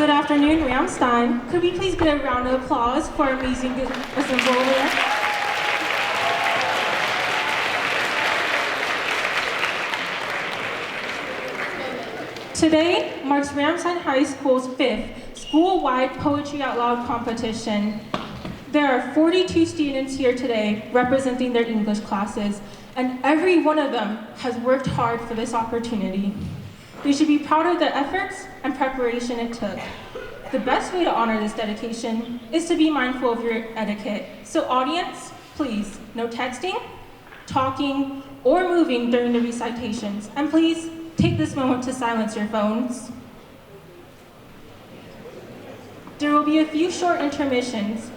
Good afternoon, Ramstein. Could we please get a round of applause for our amazing ensemble over there? Today marks Ramstein High School's 5th school-wide Poetry Out Loud competition. There are 42 students here today representing their English classes, and every one of them has worked hard for this opportunity. They should be proud of the efforts and preparation it took. The best way to honor this dedication is to be mindful of your etiquette. So audience, please, no texting, talking, or moving during the recitations. And please, take this moment to silence your phones. There will be a few short intermissions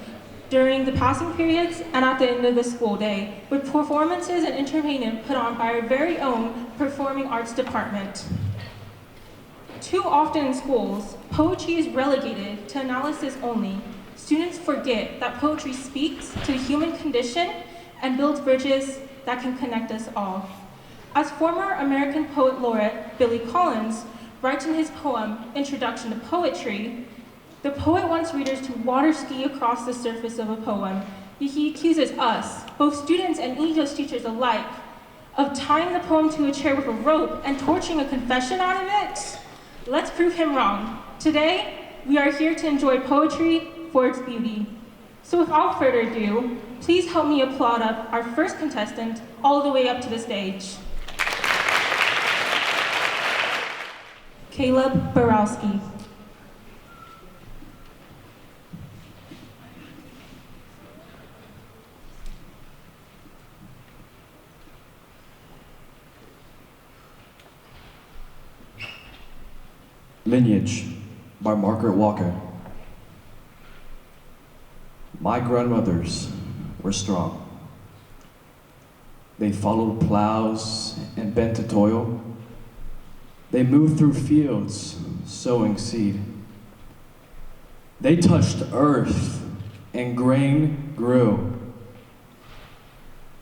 during the passing periods and at the end of the school day, with performances and entertainment put on by our very own Performing Arts Department. Too often in schools, poetry is relegated to analysis only. Students forget that poetry speaks to the human condition and builds bridges that can connect us all. As former American poet laureate Billy Collins writes in his poem, Introduction to Poetry, the poet wants readers to water ski across the surface of a poem. He accuses us, both students and English teachers alike, of tying the poem to a chair with a rope and torching a confession out of it. Let's prove him wrong. Today, we are here to enjoy poetry for its beauty. So without further ado, please help me applaud up our first contestant all the way up to the stage. Caleb Borowski. Lineage by Margaret Walker. My grandmothers were strong. They followed plows and bent to toil. They moved through fields, sowing seed. They touched earth and grain grew.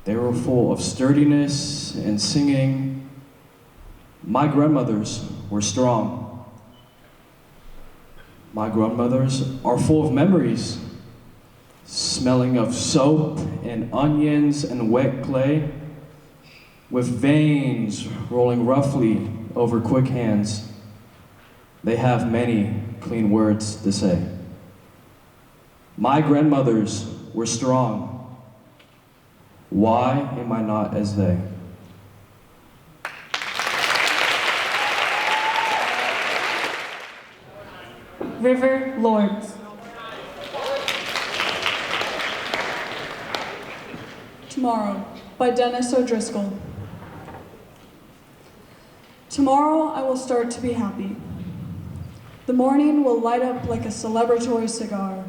They were full of sturdiness and singing. My grandmothers were strong. My grandmothers are full of memories, smelling of soap and onions and wet clay, with veins rolling roughly over quick hands. They have many clean words to say. My grandmothers were strong. Why am I not as they? River Lords. Tomorrow, by Dennis O'Driscoll. Tomorrow I will start to be happy. The morning will light up like a celebratory cigar.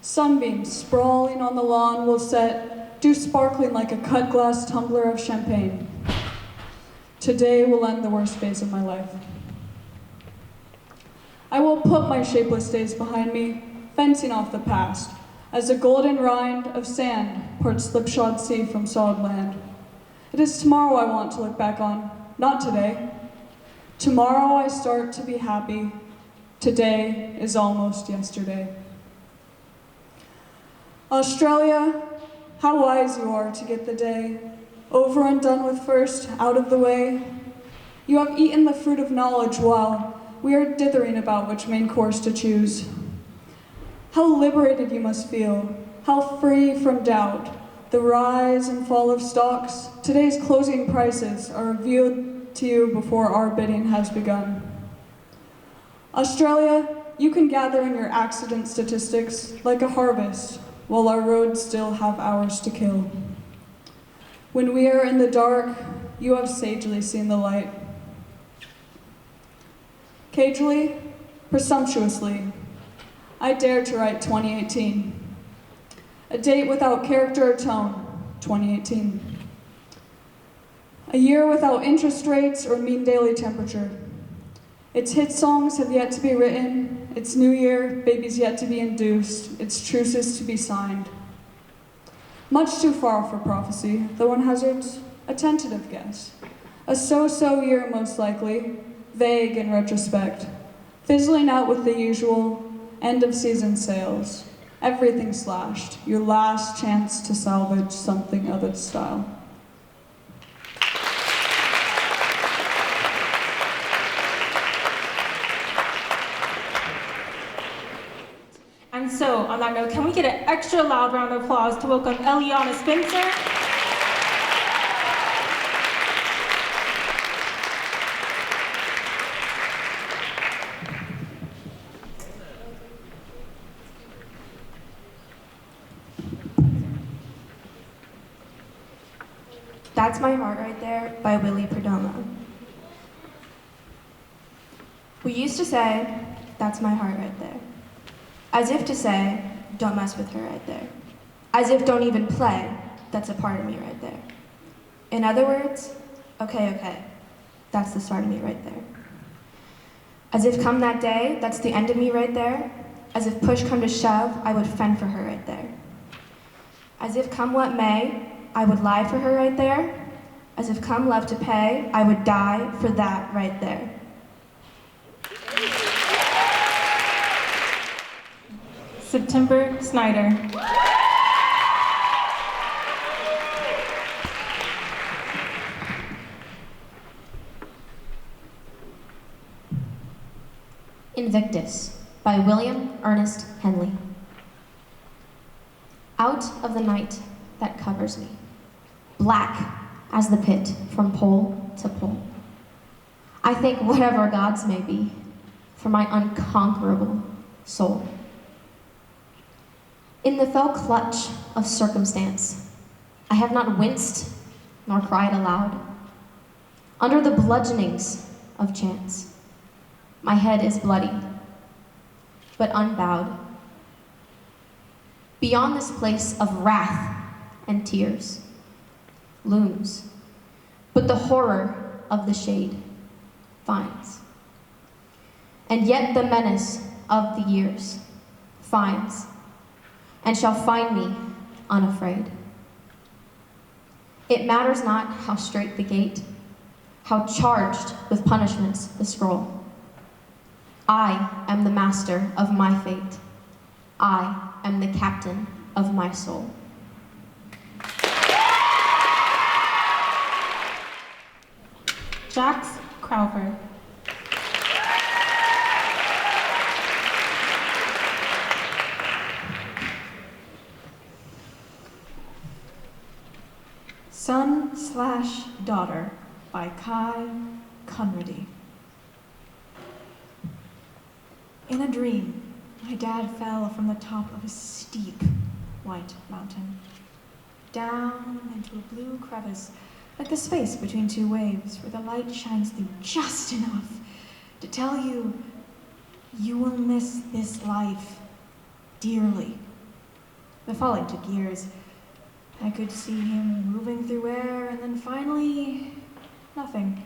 Sunbeams sprawling on the lawn will set, dew sparkling like a cut glass tumbler of champagne. Today will end the worst phase of my life. I will put my shapeless days behind me, fencing off the past, as a golden rind of sand parts slipshod sea from solid land. It is tomorrow I want to look back on, not today. Tomorrow I start to be happy. Today is almost yesterday. Australia, how wise you are to get the day over and done with first, out of the way. You have eaten the fruit of knowledge while we are dithering about which main course to choose. How liberated you must feel, how free from doubt. The rise and fall of stocks, today's closing prices are revealed to you before our bidding has begun. Australia, you can gather in your accident statistics like a harvest, while our roads still have hours to kill. When we are in the dark, you have sagely seen the light. Cagely, presumptuously, I dare to write 2018. A date without character or tone, 2018. A year without interest rates or mean daily temperature. Its hit songs have yet to be written, its new year, babies yet to be induced, its truces to be signed. Much too far for prophecy, though one hazards a tentative guess. A so-so year most likely, vague in retrospect. Fizzling out with the usual end of season sales. Everything slashed. Your last chance to salvage something of its style. And so, on that note, can we get an extra loud round of applause to welcome Eliana Spencer? That's My Heart Right There by Willie Perdomo. We used to say, that's my heart right there. As if to say, don't mess with her right there. As if don't even play, that's a part of me right there. In other words, okay, that's the start of me right there. As if come that day, that's the end of me right there. As if push come to shove, I would fend for her right there. As if come what may, I would lie for her right there. As if come love to pay, I would die for that right there. September Snyder. Invictus by William Ernest Henley. Out of the night that covers me, black as the pit from pole to pole, I thank whatever gods may be for my unconquerable soul. In the fell clutch of circumstance, I have not winced nor cried aloud. Under the bludgeonings of chance, my head is bloody, but unbowed. Beyond this place of wrath and tears looms, but the horror of the shade finds. And yet the menace of the years finds and shall find me unafraid. It matters not how straight the gate, how charged with punishments the scroll. I am the master of my fate. I am the captain of my soul. Jax Crowver. Son/Daughter by Kai Conrady. In a dream, my dad fell from the top of a steep white mountain, down into a blue crevice, like the space between two waves where the light shines through just enough to tell you you will miss this life dearly. The falling took years. I could see him moving through air, and then finally, nothing.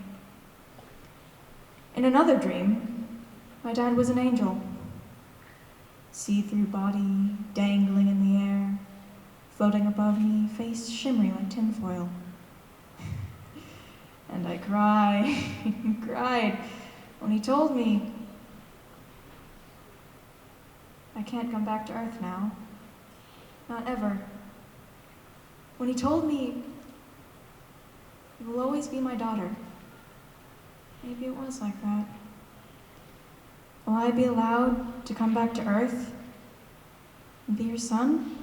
In another dream, my dad was an angel. See-through body dangling in the air, floating above me, face shimmering like tinfoil. And I cried when he told me I can't come back to Earth now. Not ever. When he told me you will always be my daughter. Maybe it was like that. Will I be allowed to come back to Earth and be your son?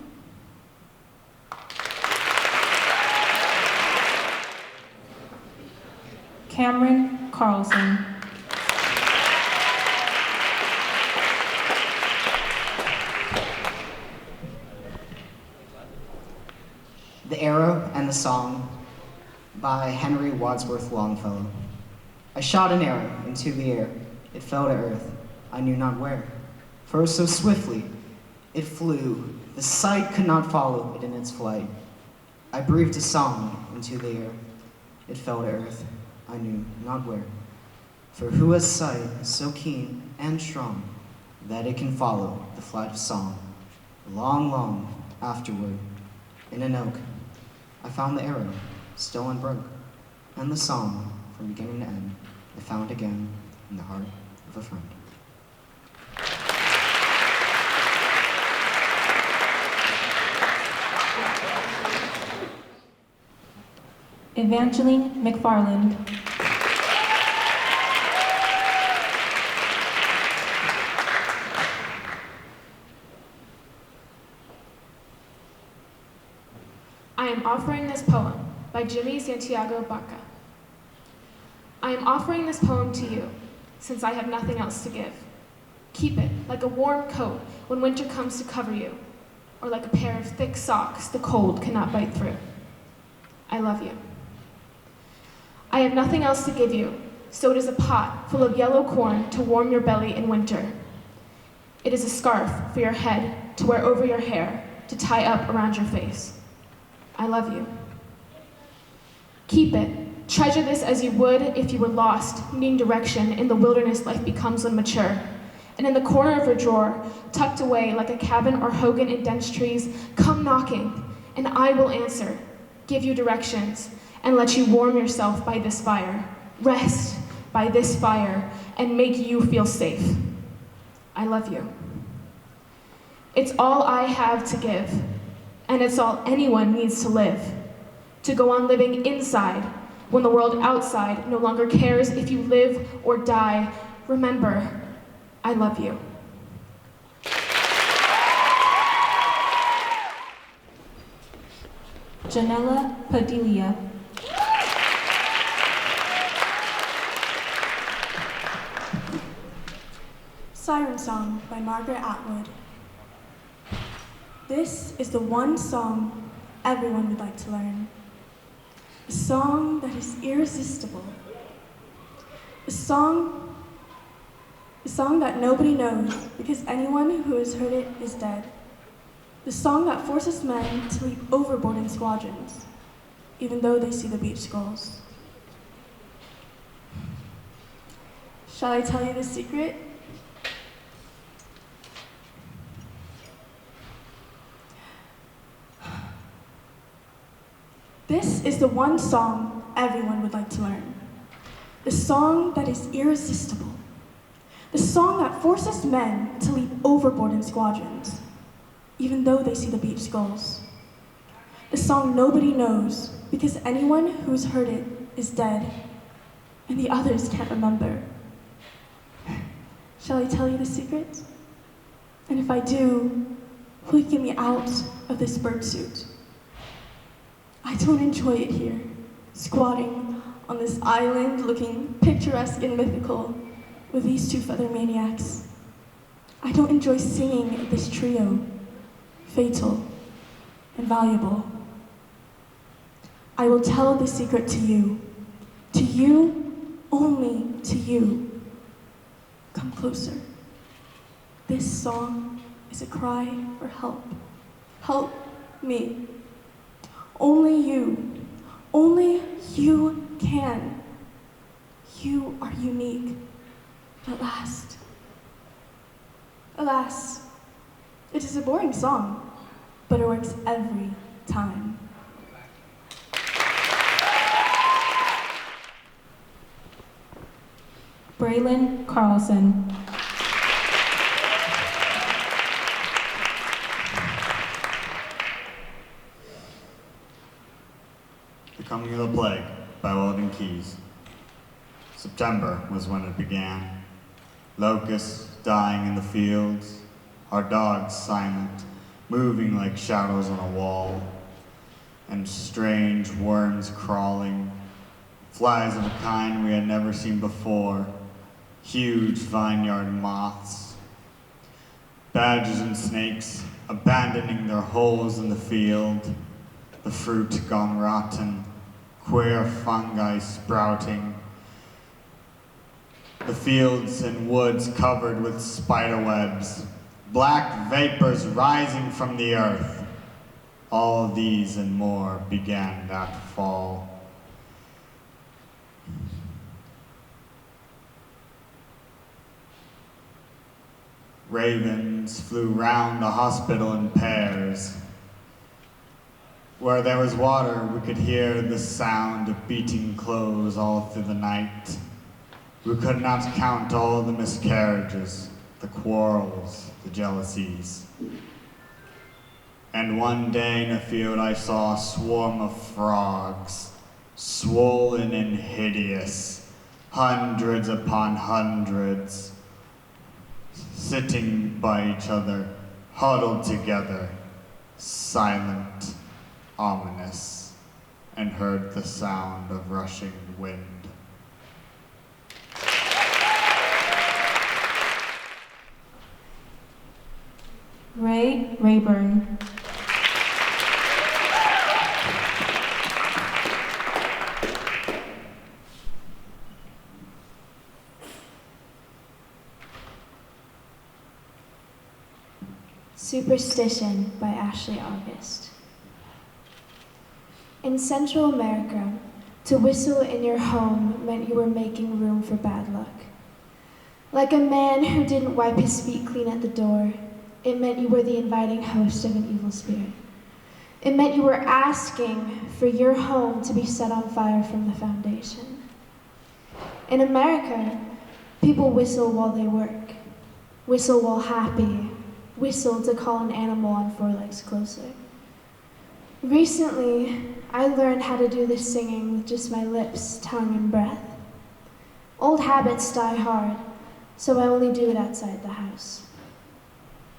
Cameron Carlson. The Arrow and the Song by Henry Wadsworth Longfellow. I shot an arrow into the air. It fell to earth, I knew not where. For so swiftly it flew, the sight could not follow it in its flight. I breathed a song into the air. It fell to earth, I knew not where. For who has sight so keen and strong that it can follow the flight of song? Long, long afterward, in an oak, I found the arrow, still unbroke, and the song, from beginning to end, I found again in the heart of a friend. Evangeline McFarland. I am offering this poem by Jimmy Santiago Baca. I am offering this poem to you, since I have nothing else to give. Keep it like a warm coat when winter comes to cover you, or like a pair of thick socks the cold cannot bite through. I love you. I have nothing else to give you, so it is a pot full of yellow corn to warm your belly in winter. It is a scarf for your head to wear over your hair to tie up around your face. I love you. Keep it. Treasure this as you would if you were lost, needing direction in the wilderness life becomes when mature. And in the corner of your drawer, tucked away like a cabin or hogan in dense trees, come knocking, and I will answer, give you directions, and let you warm yourself by this fire, rest by this fire, and make you feel safe. I love you. It's all I have to give, and it's all anyone needs to live, to go on living inside when the world outside no longer cares if you live or die. Remember, I love you. Janella Padilla. Siren Song by Margaret Atwood. This is the one song everyone would like to learn. A song that is irresistible. A song that nobody knows because anyone who has heard it is dead. The song that forces men to leap overboard in squadrons, even though they see the beach skulls. Shall I tell you the secret? This is the one song everyone would like to learn. The song that is irresistible. The song that forces men to leap overboard in squadrons, even though they see the beach skulls. The song nobody knows because anyone who's heard it is dead, and the others can't remember. Shall I tell you the secret? And if I do, will you get me out of this birdsuit? I don't enjoy it here, squatting on this island looking picturesque and mythical with these two feather maniacs. I don't enjoy singing this trio, fatal and valuable. I will tell the secret to you, only to you. Come closer. This song is a cry for help. Help me. Only you can. You are unique. At last. Alas, it is a boring song, but it works every time. Braylon Carlson. The Coming of the Plague by Weldon Keys. September was when it began. Locusts dying in the fields, our dogs silent, moving like shadows on a wall, and strange worms crawling, flies of a kind we had never seen before, huge vineyard moths, badgers and snakes abandoning their holes in the field, the fruit gone rotten, queer fungi sprouting, the fields and woods covered with spider webs, black vapors rising from the earth. All these and more began that fall. Ravens flew round the hospital in pairs. Where there was water, we could hear the sound of beating clothes all through the night. We could not count all the miscarriages, the quarrels, the jealousies. And one day in a field I saw a swarm of frogs, swollen and hideous, hundreds upon hundreds, sitting by each other, huddled together, silent, ominous, and heard the sound of rushing wind. Ray Rayburn. Superstition by Ashley August. In Central America, to whistle in your home meant you were making room for bad luck. Like a man who didn't wipe his feet clean at the door, it meant you were the inviting host of an evil spirit. It meant you were asking for your home to be set on fire from the foundation. In America, people whistle while they work, whistle while happy, whistle to call an animal on four legs closer. Recently, I learned how to do this singing with just my lips, tongue, and breath. Old habits die hard, so I only do it outside the house.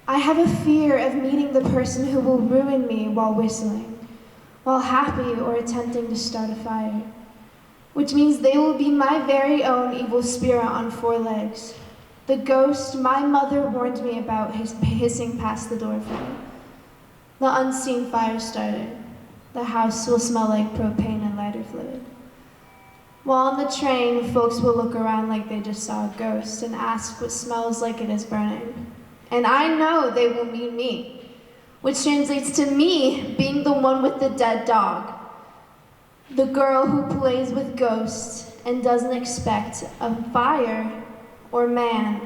I have a fear of meeting the person who will ruin me while whistling, while happy or attempting to start a fire, which means they will be my very own evil spirit on four legs, the ghost my mother warned me about hissing past the door frame, the unseen fire starter. The house will smell like propane and lighter fluid. While on the train, folks will look around like they just saw a ghost and ask what smells like it is burning. And I know they will mean me, which translates to me being the one with the dead dog, the girl who plays with ghosts and doesn't expect a fire or man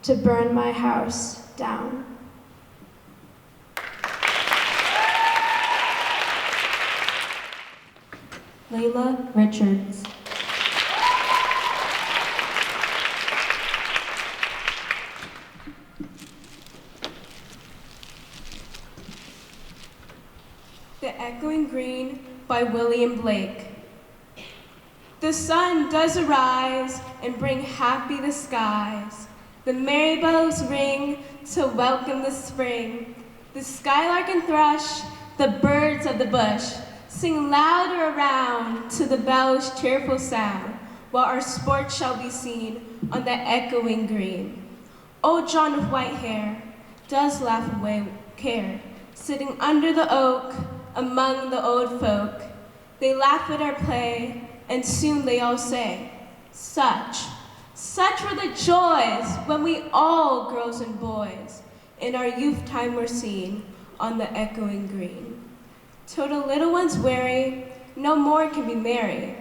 to burn my house down. Layla Richards. The Echoing Green by William Blake. The sun does arise and bring happy the skies. The merry bells ring to welcome the spring. The skylark and thrush, the birds of the bush, sing louder around to the bell's cheerful sound, while our sport shall be seen on the echoing green. Old John with white hair does laugh away care, sitting under the oak among the old folk. They laugh at our play, and soon they all say, such were the joys when we all, girls and boys, in our youth time were seen on the echoing green. Till the little ones weary, no more can be merry.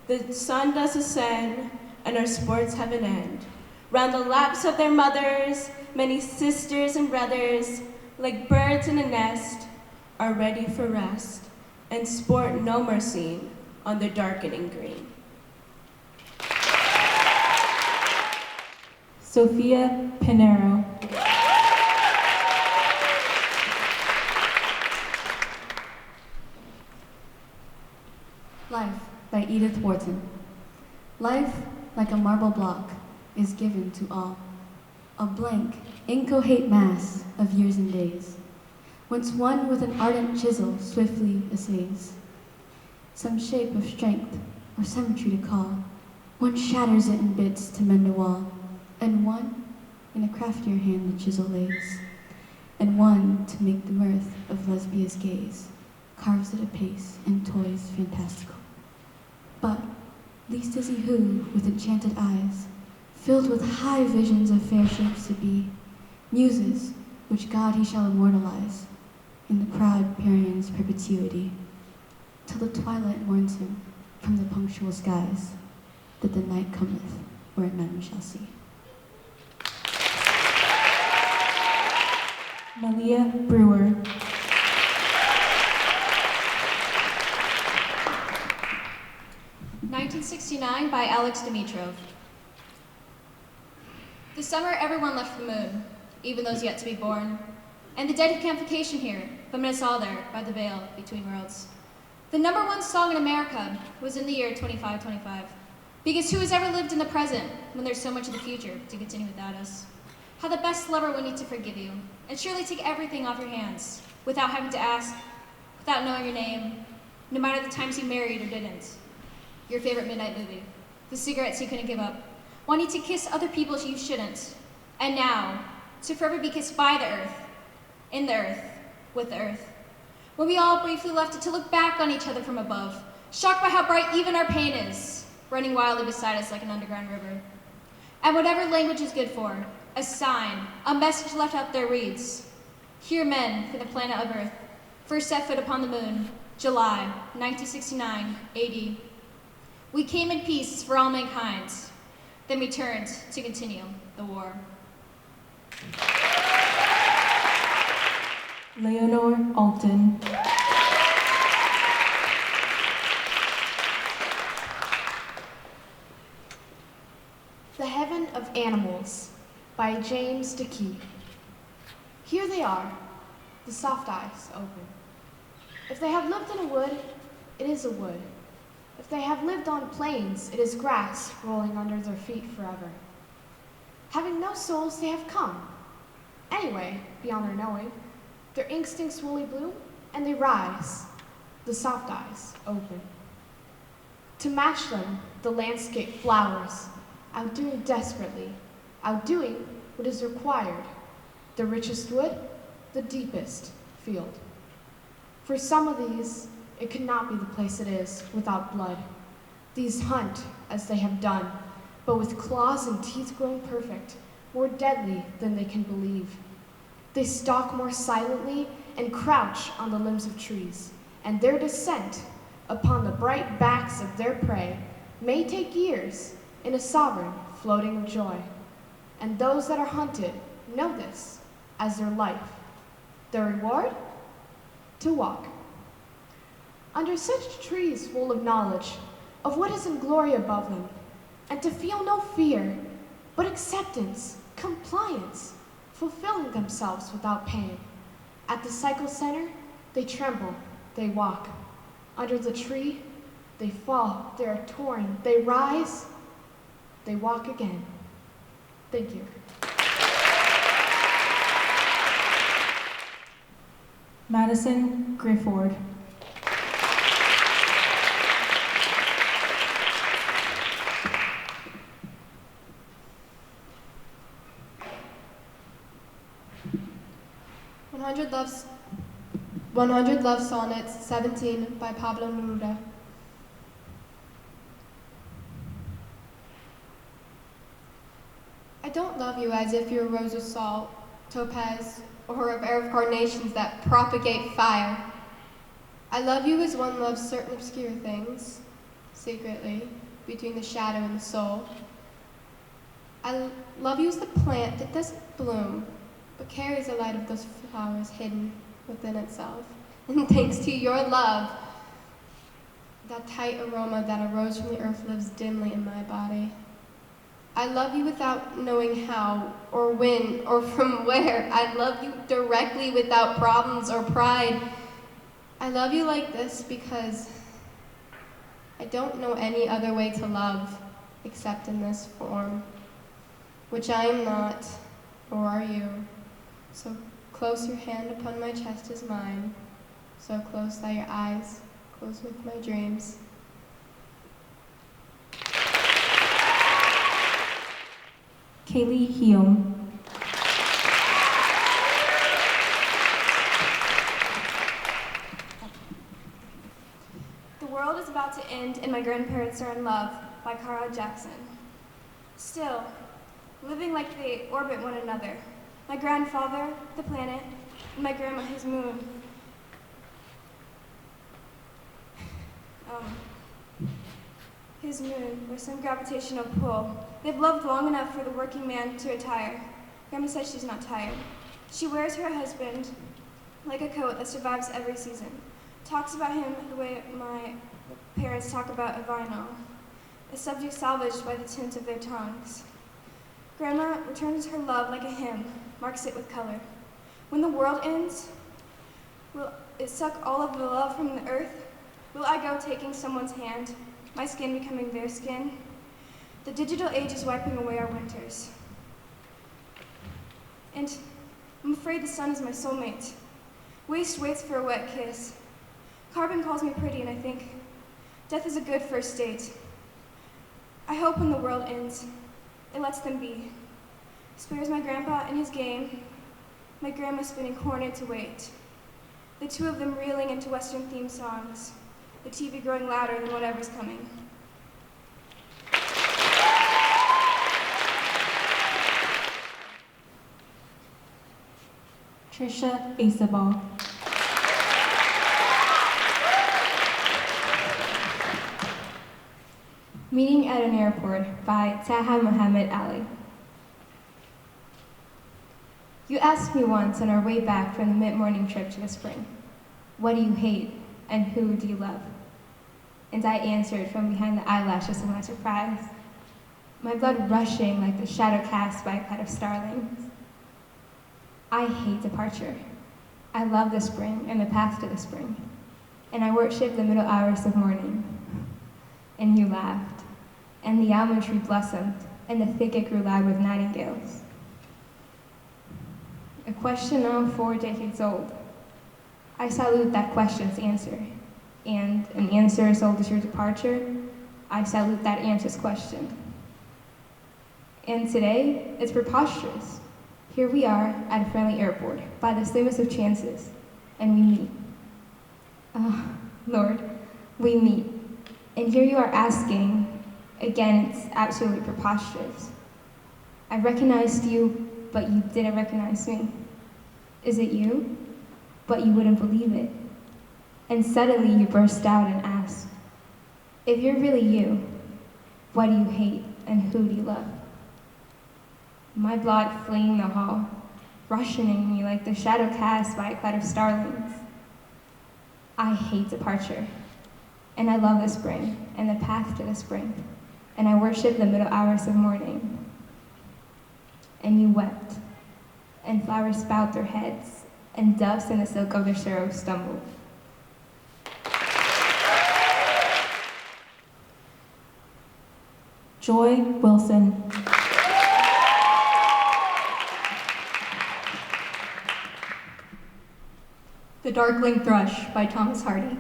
The sun does ascend, and our sports have an end. Round the laps of their mothers, many sisters and brothers, like birds in a nest, are ready for rest, and sport no more seen on the darkening green. Sophia Pinero. Life by Edith Wharton. Life, like a marble block, is given to all. A blank, incoherent mass of years and days, whence one with an ardent chisel swiftly essays some shape of strength or symmetry to call. One shatters it in bits to mend a wall, and one in a craftier hand the chisel lays, and one to make the mirth of Lesbia's gaze carves it apace and toys fantastical. But least is he who, with enchanted eyes, filled with high visions of fair shapes to be, muses, which God he shall immortalize in the proud Parian's perpetuity, till the twilight warns him from the punctual skies that the night cometh where none shall see. Malia Brewer. (1969) by Alex Dimitrov. This summer, everyone left the moon, even those yet to be born. And the dead camp vacation here, but met us all there by the veil between worlds. The #1 song in America was in the year 2525. Because who has ever lived in the present when there's so much of the future to continue without us? How the best lover will need to forgive you, and surely take everything off your hands, without having to ask, without knowing your name, no matter the times you married or didn't. Your favorite midnight movie, the cigarettes you couldn't give up, wanting to kiss other people you shouldn't, and now, to forever be kissed by the earth, in the earth, with the earth. When we all briefly left it to look back on each other from above, shocked by how bright even our pain is, running wildly beside us like an underground river. And whatever language is good for, a sign, a message left out there reads, "Here men for the planet of Earth first set foot upon the moon, July 1969 AD. We came in peace for all mankind, then returned to continue the war." Leonore Alton. The Heaven of Animals by James Dickey. Here they are, the soft eyes open. If they have lived in a wood, it is a wood. If they have lived on plains, it is grass rolling under their feet forever. Having no souls, they have come. Anyway, beyond their knowing, their instincts woolly bloom, and they rise, the soft eyes open. To match them, the landscape flowers, outdoing desperately, outdoing what is required, the richest wood, the deepest field. For some of these, it could not be the place it is without blood. These hunt as they have done, but with claws and teeth grown perfect, more deadly than they can believe. They stalk more silently and crouch on the limbs of trees, and their descent upon the bright backs of their prey may take years in a sovereign floating of joy. And those that are hunted know this as their life. Their reward? To walk. Under such trees full of knowledge of what is in glory above them, and to feel no fear, but acceptance, compliance, fulfilling themselves without pain. At the cycle center, they tremble, they walk. Under the tree, they fall, they are torn, they rise, they walk again. Thank you. Madison Grifford. One Hundred Love Sonnets, 17, by Pablo Neruda. I don't love you as if you're a rose of salt, topaz, or a pair of carnations that propagate fire. I love you as one loves certain obscure things, secretly, between the shadow and the soul. I love you as the plant that doesn't bloom, but carries the light of those flowers hidden within itself. And thanks to your love, that tight aroma that arose from the earth lives dimly in my body. I love you without knowing how, or when, or from where. I love you directly without problems or pride. I love you like this because I don't know any other way to love except in this form, which I am not, or are you. So close your hand upon my chest is mine, so close that your eyes close with my dreams. Kaylee Hume. The world is about to end and my grandparents are in love, by Carl Jackson. Still, living like they orbit one another. My grandfather, the planet, and my grandma, his moon. His moon, with some gravitational pull. They've loved long enough for the working man to retire. Grandma says she's not tired. She wears her husband like a coat that survives every season. Talks about him the way my parents talk about a vinyl, a subject salvaged by the tint of their tongues. Grandma returns her love like a hymn, marks it with color. When the world ends, will it suck all of the love from the earth? Will I go taking someone's hand, my skin becoming their skin? The digital age is wiping away our winters. And I'm afraid the sun is my soulmate. Waste waits for a wet kiss. Carbon calls me pretty, and I think death is a good first date. I hope when the world ends, it lets them be. Spares my grandpa and his game, my grandma spinning cornet to wait. The two of them reeling into Western theme songs, the TV growing louder than whatever's coming. Trisha Isabel. Meeting at an Airport by Taha Muhammad Ali. You asked me once on our way back from the mid-morning trip to the spring, what do you hate and who do you love? And I answered from behind the eyelashes of my surprise, my blood rushing like the shadow cast by a cloud of starlings. I hate departure. I love the spring and the path to the spring, and I worship the middle hours of morning. And you laughed, and the almond tree blossomed, and the thicket grew loud with nightingales. A question now 4 decades old. I salute that question's answer, and an answer as old as your departure, I salute that answer's question. And today, it's preposterous. Here we are at a friendly airport, by the slimmest of chances, and we meet. Lord, we meet. And here you are asking, again, it's absolutely preposterous. I recognized you, but you didn't recognize me. Is it you? But you wouldn't believe it. And suddenly you burst out and asked, if you're really you, what do you hate and who do you love? My blood fleeing the hall, rushing me like the shadow cast by a cloud of starlings. I hate departure, and I love the spring and the path to the spring, and I worship the middle hours of morning. And you wept, and flowers bowed their heads, and doves in the silk of their sorrow stumbled. Joy Wilson. The Darkling Thrush by Thomas Hardy.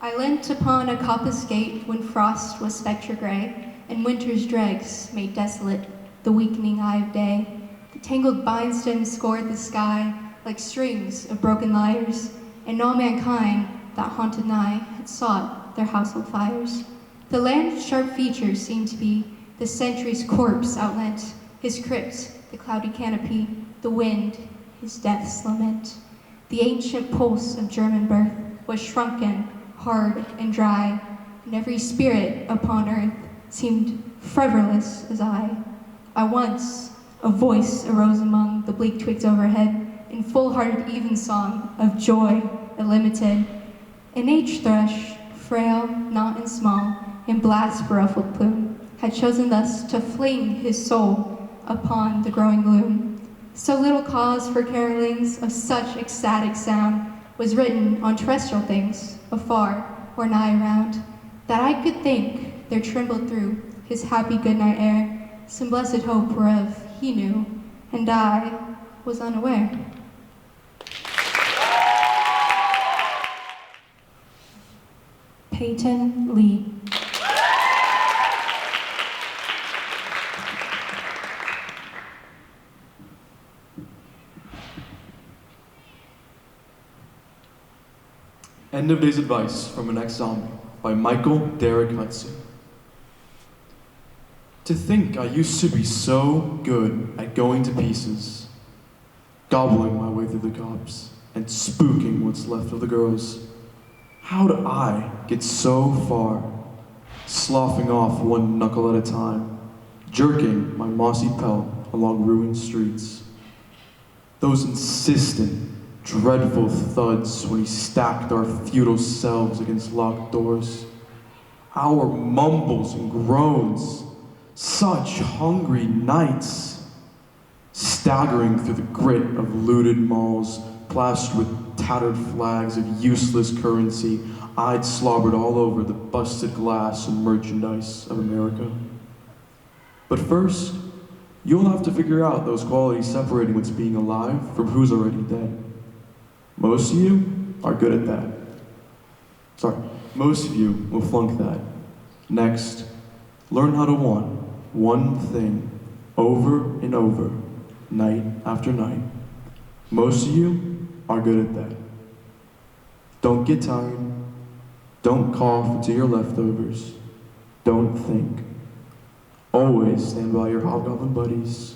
I leant upon a coppice gate when frost was spectre gray, and winter's dregs made desolate the weakening eye of day. The tangled vine stems scored the sky like strings of broken lyres, and all mankind that haunted nigh had sought their household fires. The land's sharp features seemed to be the century's corpse outlent, his crypt, the cloudy canopy, the wind, his death's lament. The ancient pulse of German birth was shrunken, hard and dry, and every spirit upon earth seemed frivolous as I. Once, a voice arose among the bleak twigs overhead, in full-hearted evensong of joy illimited. An H-thrush, frail, not and small, in blast beruffled plume, had chosen thus to fling his soul upon the growing gloom. So little cause for carolings of such ecstatic sound was written on terrestrial things, afar or nigh around, that I could think there trembled through his happy goodnight air some blessed hope whereof he knew, and I was unaware. Peyton Lee. End of Day's Advice from an Ex-Zombie by Michael Derek Hudson. To think I used to be so good at going to pieces, gobbling my way through the cops, and spooking what's left of the girls. How did I get so far, sloughing off one knuckle at a time, jerking my mossy pelt along ruined streets? Those insistent, dreadful thuds when he stacked our futile selves against locked doors. Our mumbles and groans, such hungry nights. Staggering through the grit of looted malls, plastered with tattered flags of useless currency, I'd slobbered all over the busted glass and merchandise of America. But first, you'll have to figure out those qualities separating what's being alive from who's already dead. Most of you are good at that. Sorry, most of you will flunk that. Next, learn how to want one thing over and over, night after night. Most of you are good at that. Don't get tired. Don't cough into your leftovers. Don't think. Always stand by your hobgoblin buddies.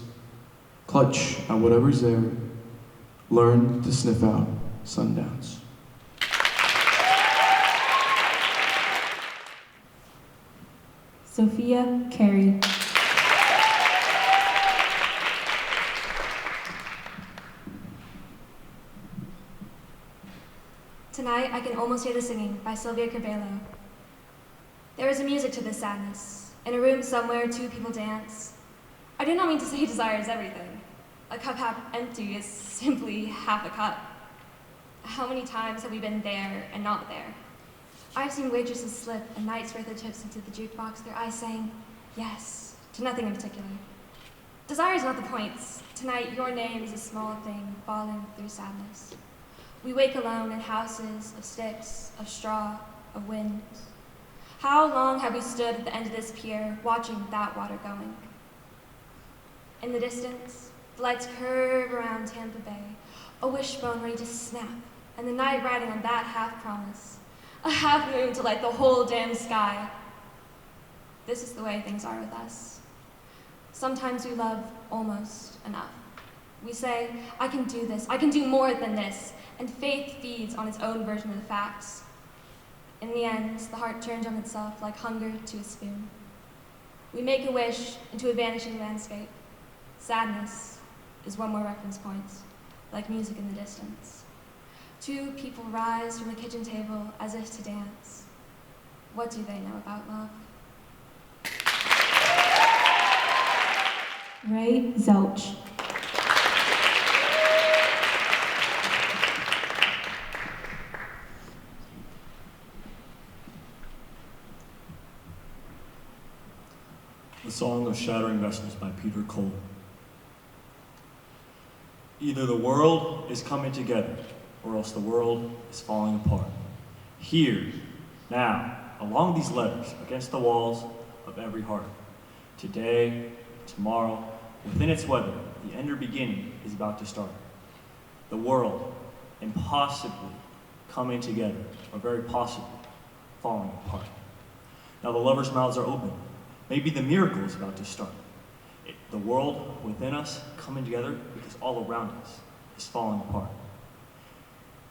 Clutch at whatever's there. Learn to sniff out sundowns. Sophia Carey. Tonight, I can almost hear the singing by Sylvia Cabello. There is a music to this sadness. In a room somewhere, two people dance. I do not mean to say desire is everything. A cup half empty is simply half a cup. How many times have we been there and not there? I've seen waitresses slip a night's worth of chips into the jukebox, their eyes saying yes to nothing in particular. Desire is not the point. Tonight, your name is a small thing falling through sadness. We wake alone in houses of sticks, of straw, of wind. How long have we stood at the end of this pier, watching that water going? In the distance, the lights curve around Tampa Bay, a wishbone ready to snap, and the night riding on that half-promise, a half-moon to light the whole damn sky. This is the way things are with us. Sometimes we love almost enough. We say, I can do this, I can do more than this, and faith feeds on its own version of the facts. In the end, the heart turns on itself like hunger to a spoon. We make a wish into a vanishing landscape. Sadness is one more reference point, like music in the distance. Two people rise from the kitchen table as if to dance. What do they know about love? Ray Zelch. The Song of Shattering Vessels by Peter Cole. Either the world is coming together, or else the world is falling apart. Here, now, along these letters, against the walls of every heart. Today, tomorrow, within its weather, the end or beginning is about to start. The world, impossibly coming together, or very possibly falling apart. Now the lovers' mouths are open. Maybe the miracle is about to start. The world within us coming together because all around us is falling apart.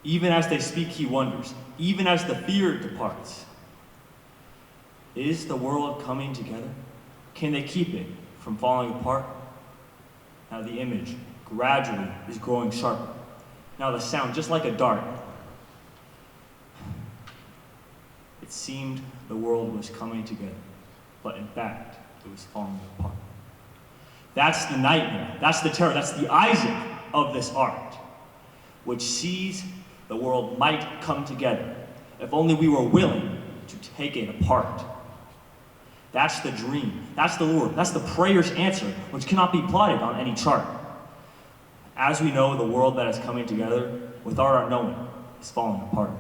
Even as they speak, he wonders, even as the fear departs. Is the world coming together? Can they keep it from falling apart? Now the image gradually is growing sharper. Now the sound, just like a dart. It seemed the world was coming together, but in fact, it was falling apart. That's the nightmare, that's the terror, that's the Isaac of this art, which sees the world might come together if only we were willing to take it apart. That's the dream, that's the lure, that's the prayer's answer, which cannot be plotted on any chart. As we know, the world that is coming together, without our knowing, is falling apart.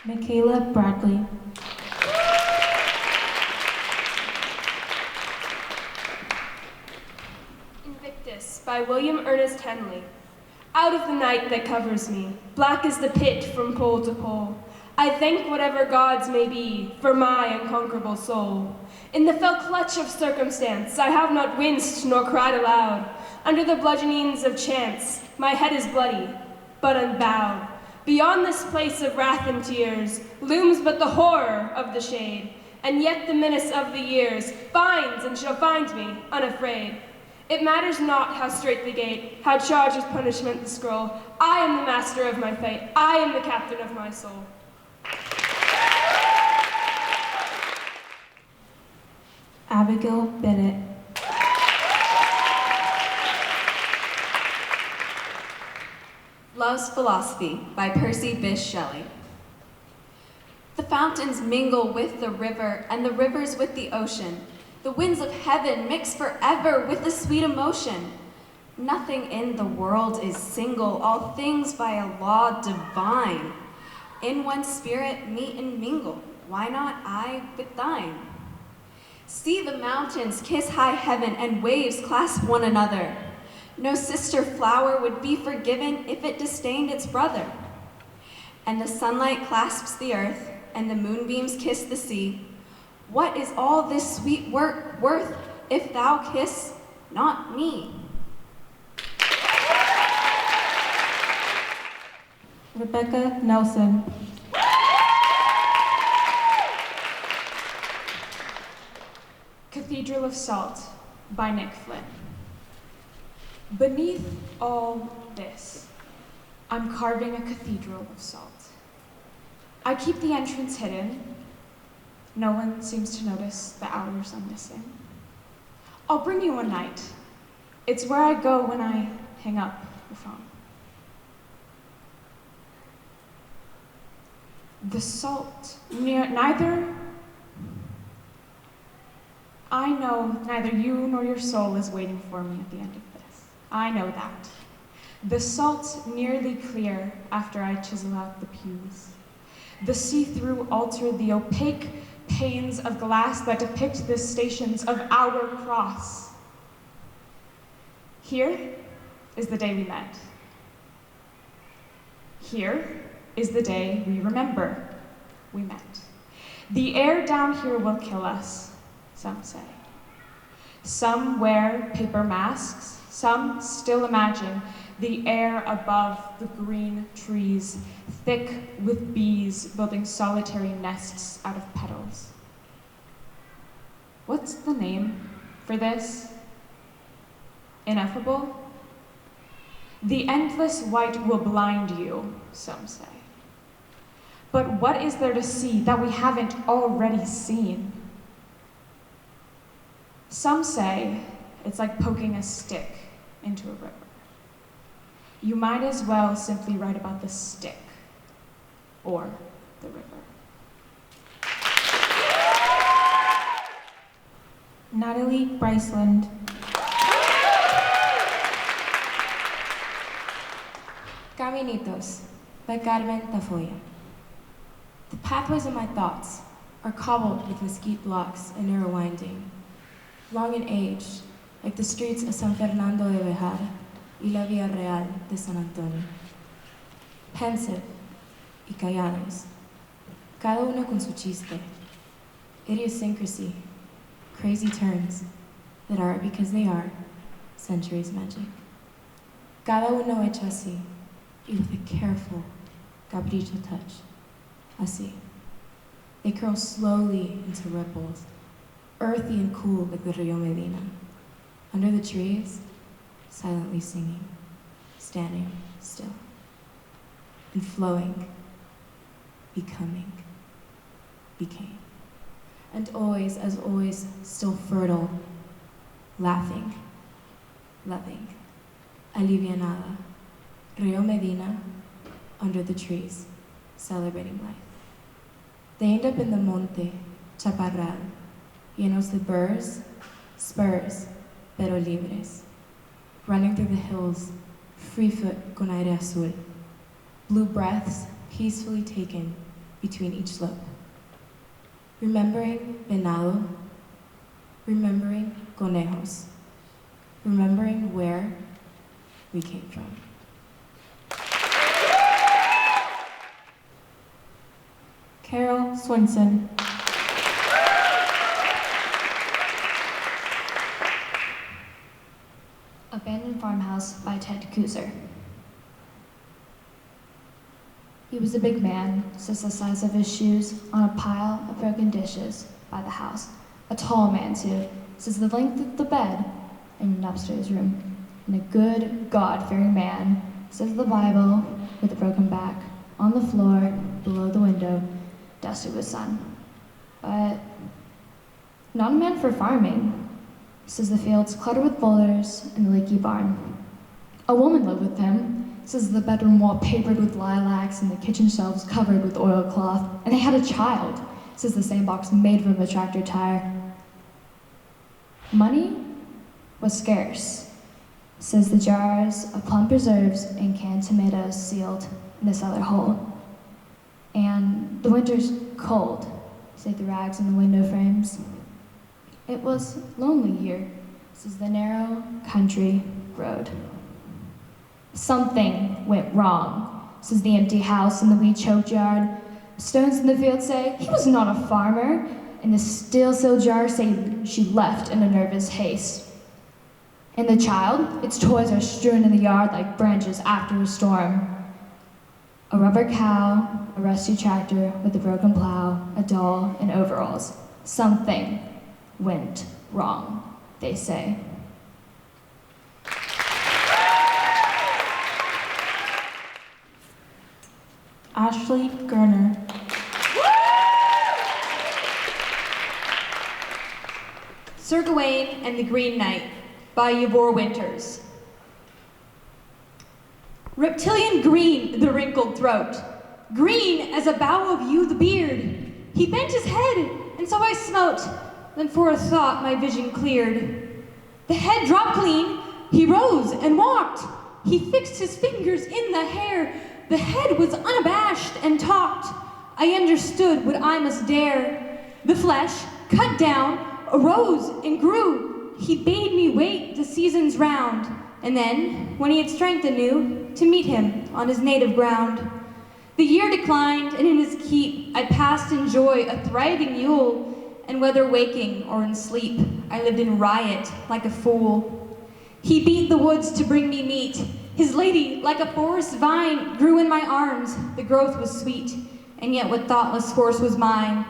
Michaela Bradley. Invictus by William Ernest Henley. Out of the night that covers me, black as the pit from pole to pole, I thank whatever gods may be for my unconquerable soul. In the fell clutch of circumstance, I have not winced nor cried aloud. Under the bludgeonings of chance, my head is bloody, but unbowed. Beyond this place of wrath and tears looms but the horror of the shade, and yet the menace of the years finds and shall find me unafraid. It matters not how strait the gate, how charged with punishment the scroll. I am the master of my fate. I am the captain of my soul. Abigail Bennett. Loves Philosophy by Percy Bysshe Shelley. The fountains mingle with the river, and the rivers with the ocean. The winds of heaven mix forever with the sweet emotion. Nothing in the world is single, all things by a law divine. In one spirit meet and mingle, why not I with thine? See the mountains kiss high heaven, and waves clasp one another. No sister flower would be forgiven if it disdained its brother. And the sunlight clasps the earth, and the moonbeams kiss the sea. What is all this sweet work worth if thou kiss not me? Rebecca Nelson. Cathedral of Salt by Nick Flynn. Beneath all this, I'm carving a cathedral of salt. I keep the entrance hidden. No one seems to notice the hours I'm missing. I'll bring you one night. It's where I go when I hang up the phone. The salt, I know neither you nor your soul is waiting for me at the end of this. I know that. The salt nearly clear after I chisel out the pews. The see-through altar, the opaque panes of glass that depict the stations of our cross. Here is the day we met. Here is the day we remember we met. The air down here will kill us, some say. Some wear paper masks, some still imagine the air above the green trees, thick with bees building solitary nests out of petals. What's the name for this? Ineffable? The endless white will blind you, some say. But what is there to see that we haven't already seen? Some say it's like poking a stick into a river. You might as well simply write about the stick or the river. Natalie Bryceland. Caminitos by Carmen Tafoya. The pathways of my thoughts are cobbled with mesquite blocks and narrow winding, long and aged, like the streets of San Fernando de Bejar y la Vía Real de San Antonio. Pensive y callados, cada uno con su chiste, idiosyncrasy, crazy turns that are, because they are, centuries magic. Cada uno hecho así, y with a careful, capricho touch. Así. They curl slowly into ripples, earthy and cool like the Rio Medina. Under the trees, silently singing, standing still, and flowing, becoming, became. And always, as always, still fertile, laughing, loving, alivianada, Rio Medina, under the trees, celebrating life. They end up in the monte, chaparral, llenos de burrs, spurs, pero libres, running through the hills, free foot con aire azul, blue breaths peacefully taken between each slope. Remembering venado, remembering conejos, remembering where we came from. Carol Swinson. Abandoned Farmhouse by Ted Kooser. He was a big man, just the size of his shoes, on a pile of broken dishes by the house. A tall man, too, says the length of the bed in an upstairs room. And a good, God-fearing man, says the Bible, with a broken back, on the floor, below the window, dusted with sun. But not a man for farming, says the fields cluttered with boulders and the leaky barn. A woman lived with him, says the bedroom wall papered with lilacs and the kitchen shelves covered with oilcloth. And they had a child, says the sandbox made from a tractor tire. Money was scarce, says the jars of plum preserves and canned tomatoes sealed in the cellar hole. And the winter's cold, say the rags in the window frames. It was lonely here, says the narrow country road. Something went wrong, says the empty house and the weed choked yard. Stones in the field say he was not a farmer, and the steel sill jars say she left in a nervous haste. And the child, its toys are strewn in the yard like branches after a storm. A rubber cow, a rusty tractor with a broken plow, a doll in overalls. Something went wrong, they say. Ashley Gerner. Sir Gawain and the Green Knight by Ivor Winters. Reptilian green, the wrinkled throat, green as a bough of yew the beard. He bent his head, and so I smote, then for a thought my vision cleared. The head dropped clean, he rose and walked. He fixed his fingers in the hair. The head was unabashed and talked. I understood what I must dare. The flesh, cut down, arose and grew. He bade me wait the seasons round, and then, when he had strength anew, to meet him on his native ground. The year declined, and in his keep I passed in joy a thriving Yule, and whether waking or in sleep, I lived in riot like a fool. He beat the woods to bring me meat. His lady, like a forest vine, grew in my arms. The growth was sweet, and yet what thoughtless force was mine.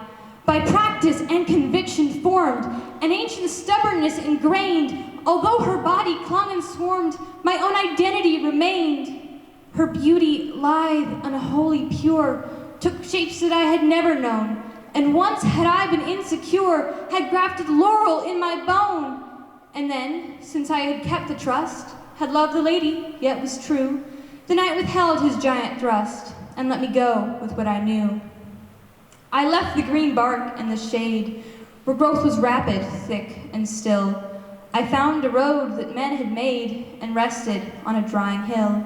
By practice and conviction formed, an ancient stubbornness ingrained. Although her body clung and swarmed, my own identity remained. Her beauty, lithe, unholy, pure, took shapes that I had never known. And once had I been insecure, had grafted laurel in my bone. And then, since I had kept the trust, had loved the lady, yet was true, the knight withheld his giant thrust, and let me go with what I knew. I left the green bark and the shade, where growth was rapid, thick, and still. I found a road that men had made, and rested on a drying hill.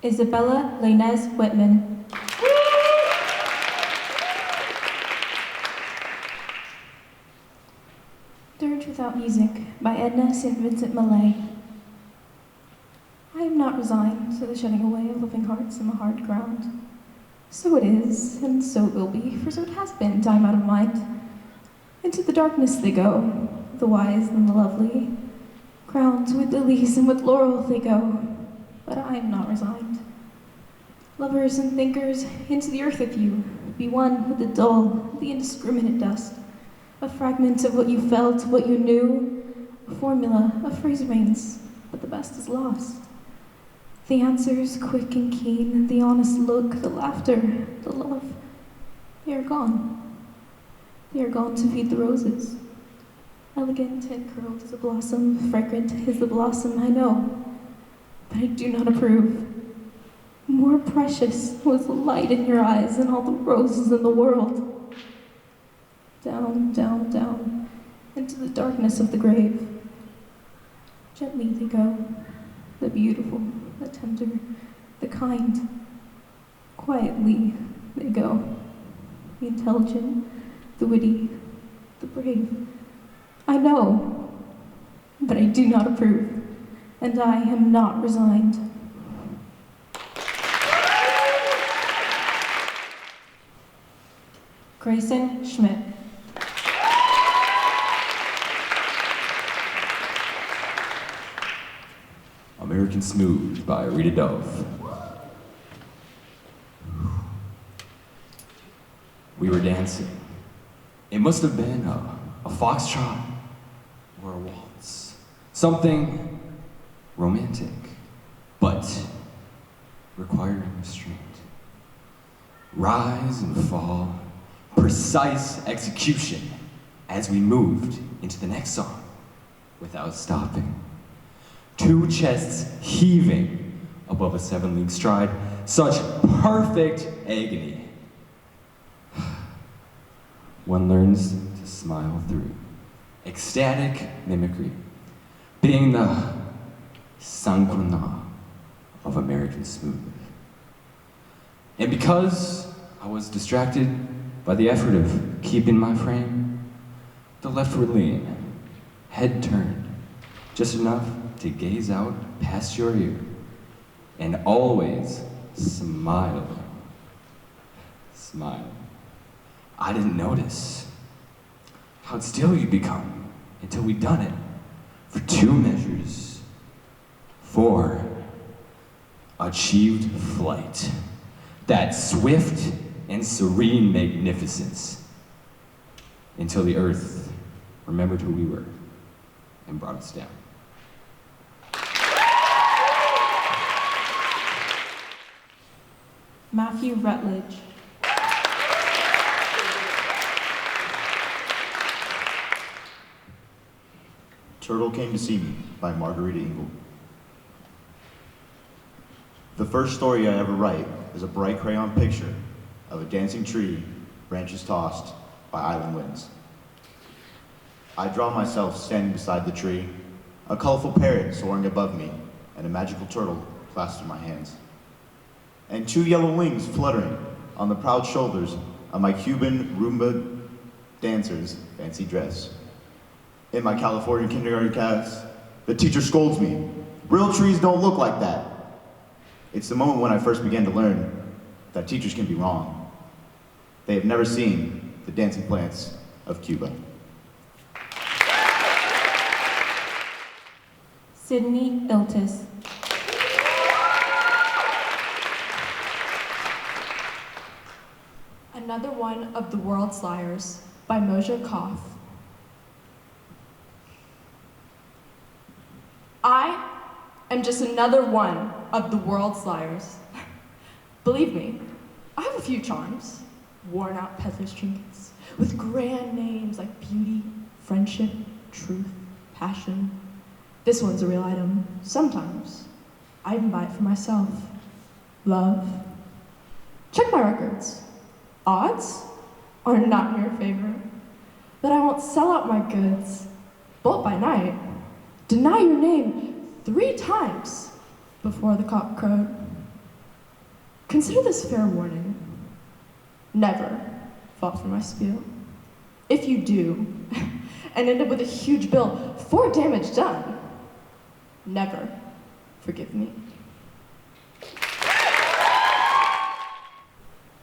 Isabella Lainez Whitman. Dirge Without Music by Edna St. Vincent Millay. I am not resigned to the shedding away of living hearts in the hard ground. So it is, and so it will be, for so it has been, time out of mind. Into the darkness they go, the wise and the lovely. Crowned with lilies and with laurel they go, but I am not resigned. Lovers and thinkers, into the earth with you, be one with the dull, the indiscriminate dust. A fragment of what you felt, what you knew, a formula, a phrase remains, but the best is lost. The answers, quick and keen, the honest look, the laughter, the love, they are gone. They are gone to feed the roses. Elegant and curled as a blossom, fragrant is the blossom, I know, but I do not approve. More precious was the light in your eyes than all the roses in the world. Down, down, down, into the darkness of the grave. Gently they go, the beautiful, the tender, the kind. Quietly they go, the intelligent, the witty, the brave. I know, but I do not approve, and I am not resigned. Grayson Schmidt. American Smooth by Rita Dove. We were dancing. It must have been a foxtrot or a waltz. Something romantic, but requiring restraint. Rise and fall, precise execution as we moved into the next song without stopping. 2 chests heaving above a 7-league stride. Such perfect agony. One learns to smile through. Ecstatic mimicry, being the sang-grenat of American smooth. And because I was distracted by the effort of keeping my frame, the leftward lean, head turned, just enough to gaze out past your ear, and always smile. Smile. I didn't notice how still you'd become until we'd done it for 2 measures. 4. Achieved flight. That swift and serene magnificence. Until the earth remembered who we were and brought us down. Matthew Rutledge. Turtle Came to See Me by Margarita Engel. The first story I ever write is a bright crayon picture of a dancing tree, branches tossed by island winds. I draw myself standing beside the tree, a colorful parrot soaring above me, and a magical turtle clasped in my hands. And 2 yellow wings fluttering on the proud shoulders of my Cuban Roomba dancer's fancy dress. In my California kindergarten class, the teacher scolds me. Real trees don't look like that. It's the moment when I first began to learn that teachers can be wrong. They have never seen the dancing plants of Cuba. Sydney Iltis. Another one of the World's Liars by Moshe Koff. I am just another one of the world's liars. Believe me, I have a few charms, worn out peddler's trinkets, with grand names like beauty, friendship, truth, passion. This one's a real item. Sometimes I even buy it for myself. Love. Check my records. Odds are not in your favor. But I won't sell out my goods. Bolt by night. Deny your name 3 times before the cock crowed. Consider this fair warning. Never fall for my spiel. If you do, and end up with a huge bill for damage done, never forgive me.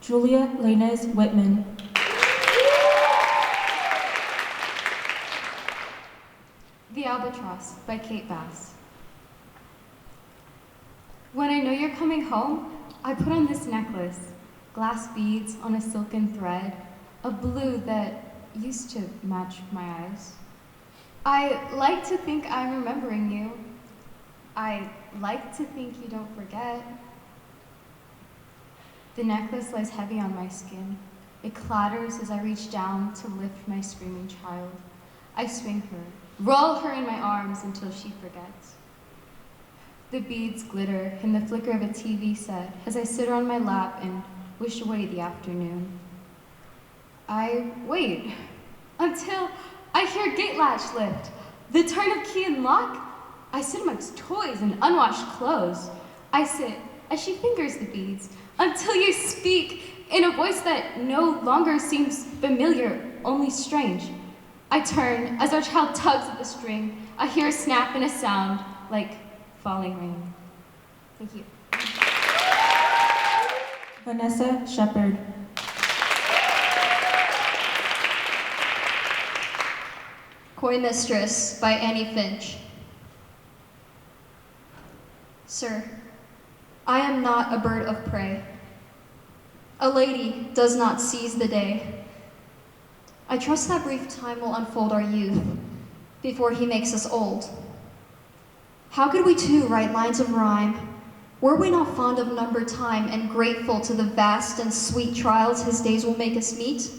Julia Lainez Whitman. The Albatross by Kate Bass. When I know you're coming home, I put on this necklace, glass beads on a silken thread, a blue that used to match my eyes. I like to think I'm remembering you. I like to think you don't forget. The necklace lies heavy on my skin. It clatters as I reach down to lift my screaming child. I swing her, roll her in my arms until she forgets. The beads glitter in the flicker of a TV set as I sit her on my lap and wish away the afternoon. I wait until I hear gate latch lift, the turn of key and lock. I sit amongst toys and unwashed clothes. I sit as she fingers the beads until you speak in a voice that no longer seems familiar, only strange. I turn as our child tugs at the string. I hear a snap and a sound like falling rain. Thank you. Vanessa Shepard. Coy Mistress by Annie Finch. Sir, I am not a bird of prey. A lady does not seize the day. I trust that brief time will unfold our youth before he makes us old. How could we too write lines of rhyme? Were we not fond of numbered time and grateful to the vast and sweet trials his days will make us meet?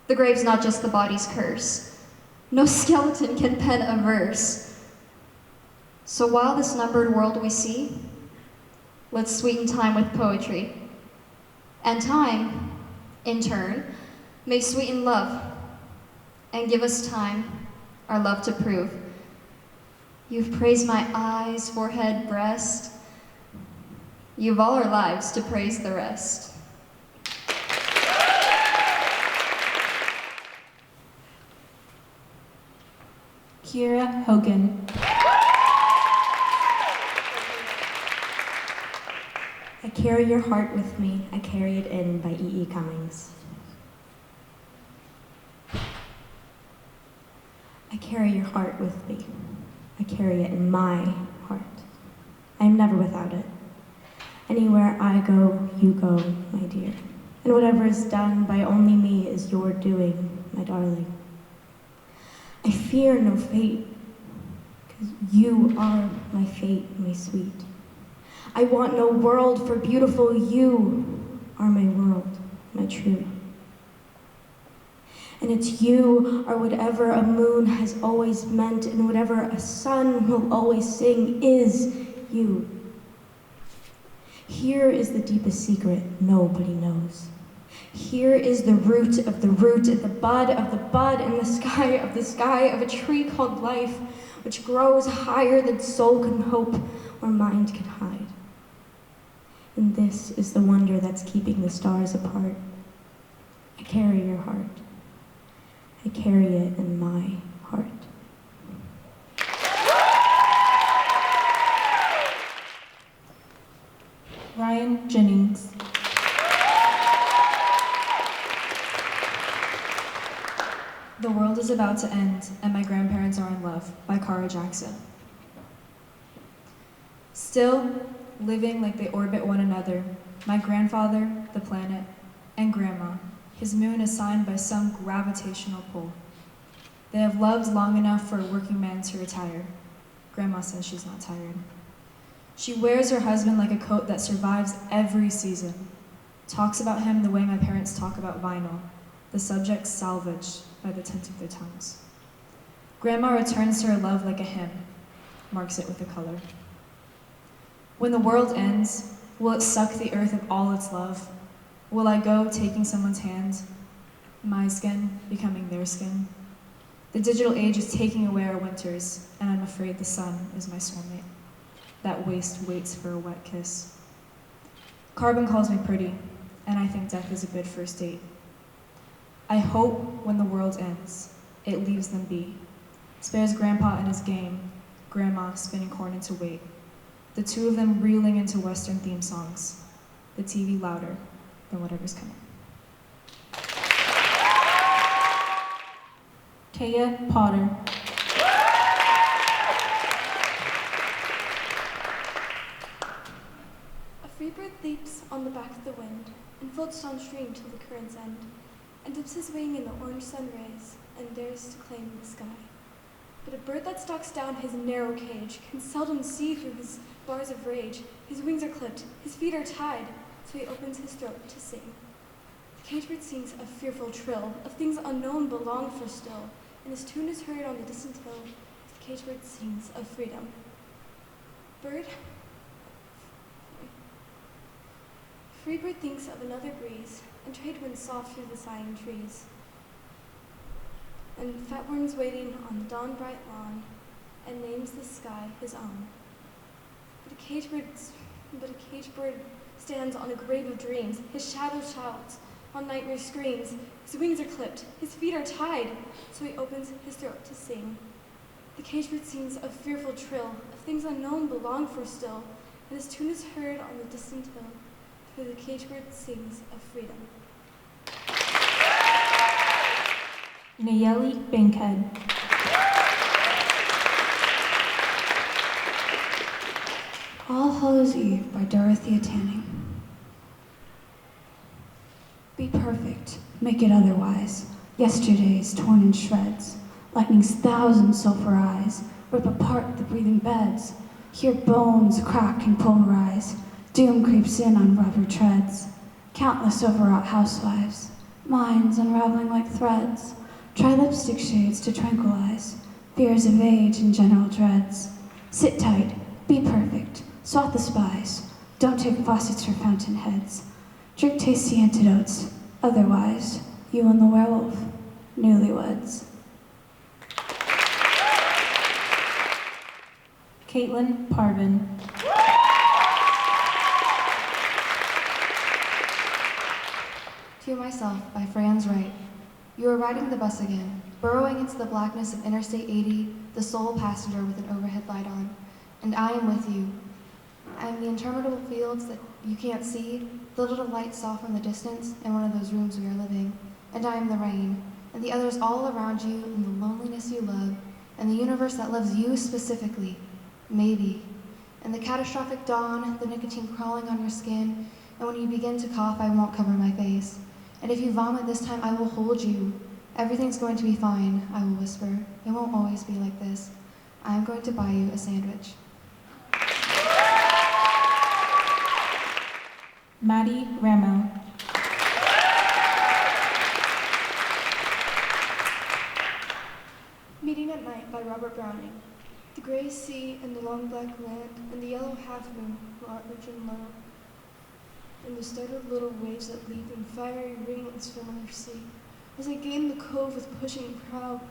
The grave's not just the body's curse. No skeleton can pen a verse. So while this numbered world we see, let's sweeten time with poetry. And time, in turn, may sweeten love and give us time, our love to prove. You've praised my eyes, forehead, breast. You've all our lives to praise the rest. Kira Hogan. I carry your heart with me. I carry it in by E.E. Cummings. I carry your heart with me. I carry it in my heart. I am never without it. Anywhere I go, you go, my dear. And whatever is done by only me is your doing, my darling. I fear no fate, because you are my fate, my sweet. I want no world, for beautiful you are my world, my true. And it's you are whatever a moon has always meant, and whatever a sun will always sing is you. Here is the deepest secret nobody knows. Here is the root of the root, and the bud of the bud, and the sky of a tree called life, which grows higher than soul can hope or mind can hide. And this is the wonder that's keeping the stars apart. I carry your heart. I carry it in my heart. Ryan Jennings. The World is About to End, and My Grandparents Are in Love by Cara Jackson. Still, living like they orbit one another, my grandfather, the planet, and Grandma, his moon assigned by some gravitational pull. They have loved long enough for a working man to retire. Grandma says she's not tired. She wears her husband like a coat that survives every season. Talks about him the way my parents talk about vinyl, the subject salvaged by the tint of their tongues. Grandma returns to her love like a hymn, marks it with a color. When the world ends, will it suck the earth of all its love? Will I go taking someone's hand, my skin becoming their skin? The digital age is taking away our winters, and I'm afraid the sun is my soulmate. That waste waits for a wet kiss. Carbon calls me pretty, and I think death is a good first date. I hope when the world ends, it leaves them be. Spares Grandpa in his game, Grandma spinning corn into weight. The two of them reeling into Western theme songs. The TV louder than whatever's coming. Taya Potter. A free bird leaps on the back of the wind and floats downstream till the currents end, and dips his wing in the orange sun rays and dares to claim the sky. But a bird that stalks down his narrow cage can seldom see through his bars of rage. His wings are clipped, his feet are tied, so he opens his throat to sing. The cage bird sings a fearful trill of things unknown but longed for still, and his tune is heard on the distant hill as the cage bird sings of freedom. Bird, free bird thinks of another breeze, and trade winds soft through the sighing trees. And fat worms waiting on the dawn-bright lawn, and names the sky his own. But a cage bird stands on a grave of dreams. His shadow shouts on nightmare screams. His wings are clipped, his feet are tied, so he opens his throat to sing. The cage bird sings a fearful trill of things unknown but longed for still, and his tune is heard on the distant hill, for the cage bird sings of freedom. Nayeli Bankhead. All Hallows Eve by Dorothea Tanning. Be perfect, make it otherwise. Yesterday's torn in shreds. Lightning's thousand sulfur eyes rip apart the breathing beds. Hear bones crack and pulverize. Doom creeps in on rubber treads. Countless overwrought housewives, minds unraveling like threads. Try lipstick shades to tranquilize fears of age and general dreads. Sit tight, be perfect, swat the spies. Don't take faucets for fountain heads. Drink tasty antidotes, otherwise, you and the werewolf, newlyweds. Caitlin Parvin. To Myself by Franz Wright. You are riding the bus again, burrowing into the blackness of Interstate 80, the sole passenger with an overhead light on. And I am with you. I am the interminable fields that you can't see, the little lights off in the distance in one of those rooms we are living. And I am the rain, and the others all around you, and the loneliness you love, and the universe that loves you specifically. Maybe. And the catastrophic dawn, the nicotine crawling on your skin, and when you begin to cough, I won't cover my face. And if you vomit this time, I will hold you. Everything's going to be fine, I will whisper. It won't always be like this. I am going to buy you a sandwich. Maddie Ramel. Meeting at Night by Robert Browning. The gray sea and the long black land and the yellow half-moon large and low, and the startled little waves that leap in fiery ringlets from their sea. As I gain the cove with pushing prow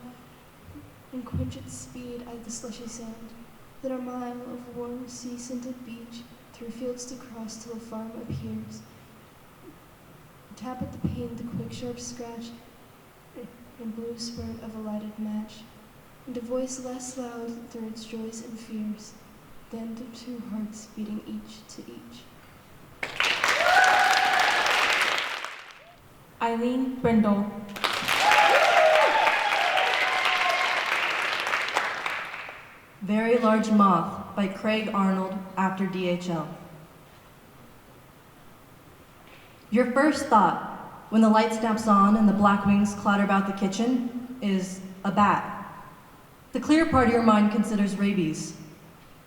and quench its speed at the slushy sand, then a mile of warm sea-scented beach through fields to cross till a farm appears. Tap at the pane the quick sharp scratch and blue spurt of a lighted match, and a voice less loud through its joys and fears, than the two hearts beating each to each. Eileen Brindle. Very Large Moth by Craig Arnold after DHL. Your first thought when the light snaps on and the black wings clatter about the kitchen is a bat. The clear part of your mind considers rabies.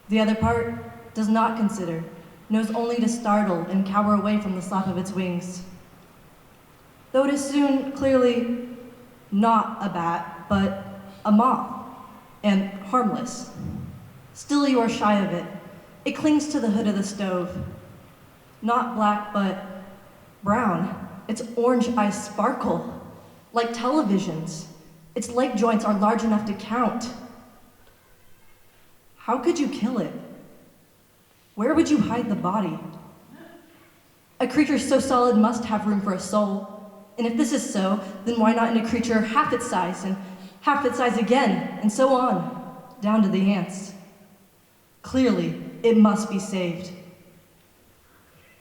The other part does not consider, knows only to startle and cower away from the slap of its wings. Though it is soon clearly not a bat, but a moth, and harmless. Still you are shy of it. It clings to the hood of the stove. Not black, but brown. Its orange eyes sparkle, like televisions. Its leg joints are large enough to count. How could you kill it? Where would you hide the body? A creature so solid must have room for a soul. And if this is so, then why not in a creature half its size and half its size again, and so on, down to the ants? Clearly, it must be saved.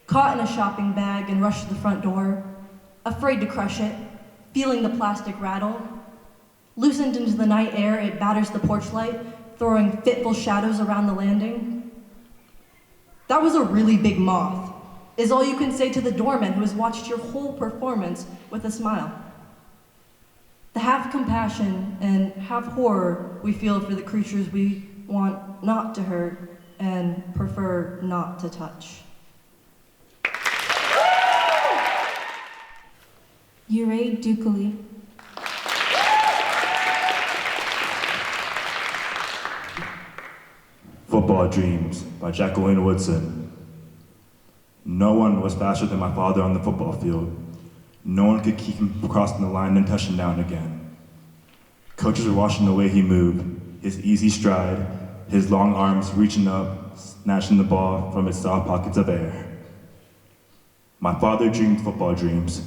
Caught in a shopping bag and rushed to the front door, afraid to crush it, feeling the plastic rattle. Loosened into the night air, it batters the porch light, throwing fitful shadows around the landing. That was a really big moth, is all you can say to the doorman who has watched your whole performance with a smile. The half compassion and half horror we feel for the creatures we want not to hurt and prefer not to touch. Uraid Dukali. Football Dreams by Jacqueline Woodson. No one was faster than my father on the football field. No one could keep him from crossing the line and touching down again. Coaches were watching the way he moved, his easy stride, his long arms reaching up, snatching the ball from its soft pockets of air. My father dreamed football dreams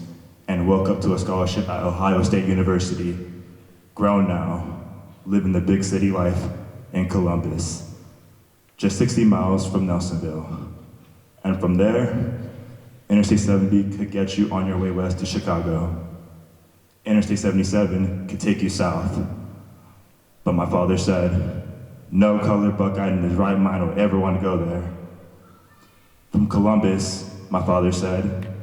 and woke up to a scholarship at Ohio State University. Grown now, living the big city life in Columbus, just 60 miles from Nelsonville. And from there, Interstate 70 could get you on your way west to Chicago. Interstate 77 could take you south. But my father said, no colored Buckeye in his right mind would ever want to go there. From Columbus, my father said,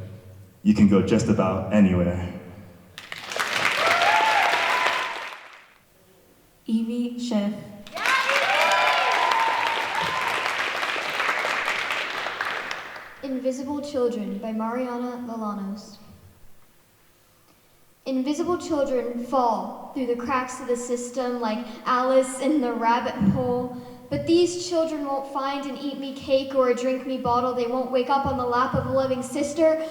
you can go just about anywhere. Evie Schiff. Invisible Children by Mariana Lalanos. Invisible children fall through the cracks of the system like Alice in the rabbit hole, But these children won't find an eat me cake or a drink me bottle. They won't wake up on the lap of a loving sister.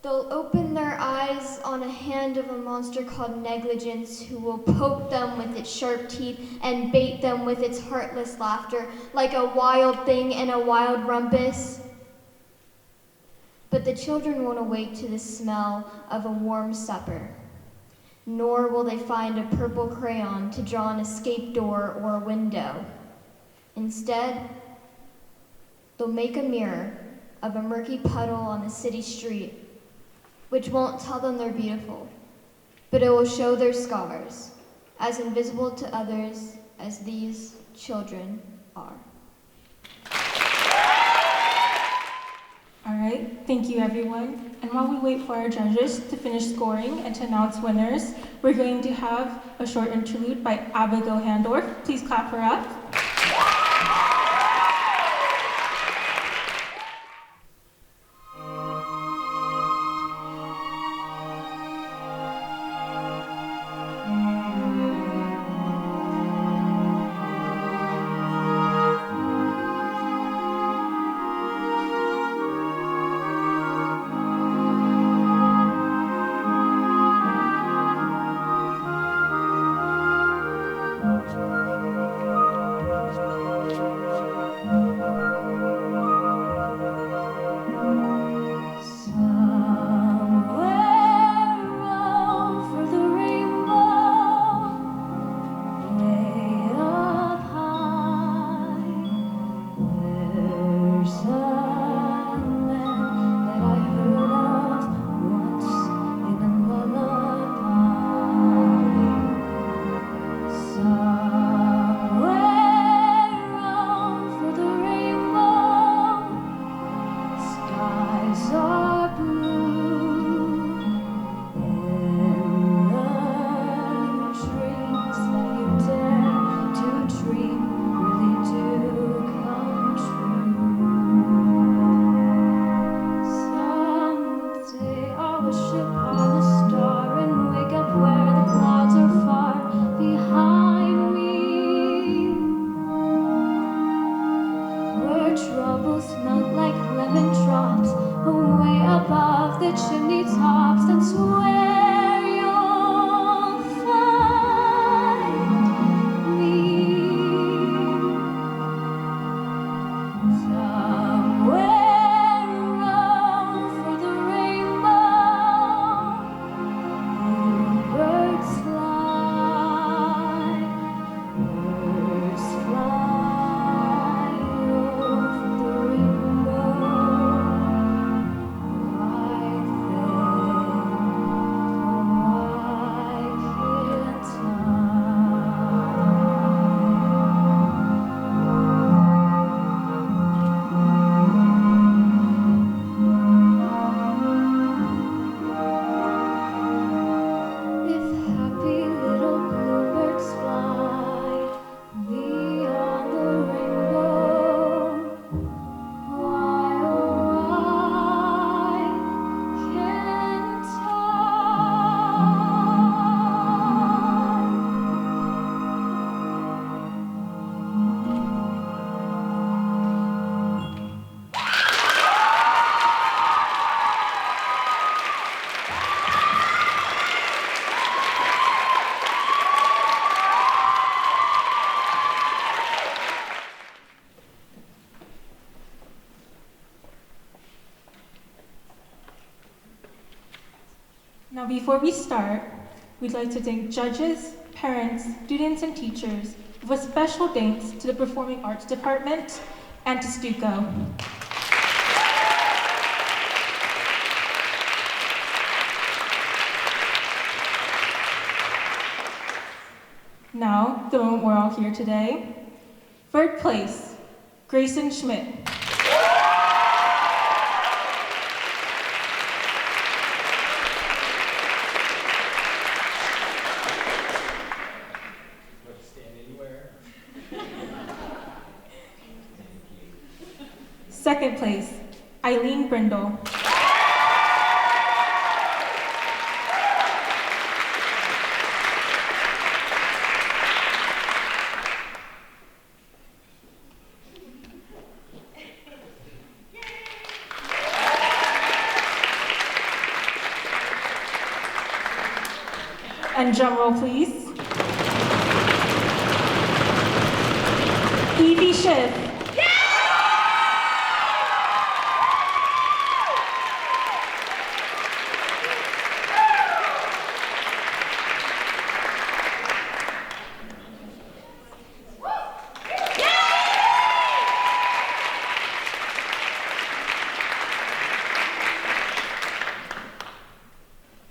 They'll open their eyes on a hand of a monster called negligence, who will poke them with its sharp teeth and bait them with its heartless laughter, like a wild thing in a wild rumpus. But the children won't awake to the smell of a warm supper, nor will they find a purple crayon to draw an escape door or a window. Instead, they'll make a mirror of a murky puddle on the city street, which won't tell them they're beautiful, but it will show their scars, as invisible to others as these children are. All right, thank you everyone. And while we wait for our judges to finish scoring and to announce winners, we're going to have a short interlude by Abigail Handorf. Please clap her up. Now, before we start, we'd like to thank judges, parents, students, and teachers, with a special thanks to the Performing Arts Department and to Stuco. Now, the moment we're all here today. Third place, Grayson Schmidt. Second place, Eileen Brindle. And drum roll, please. Evie Schiff.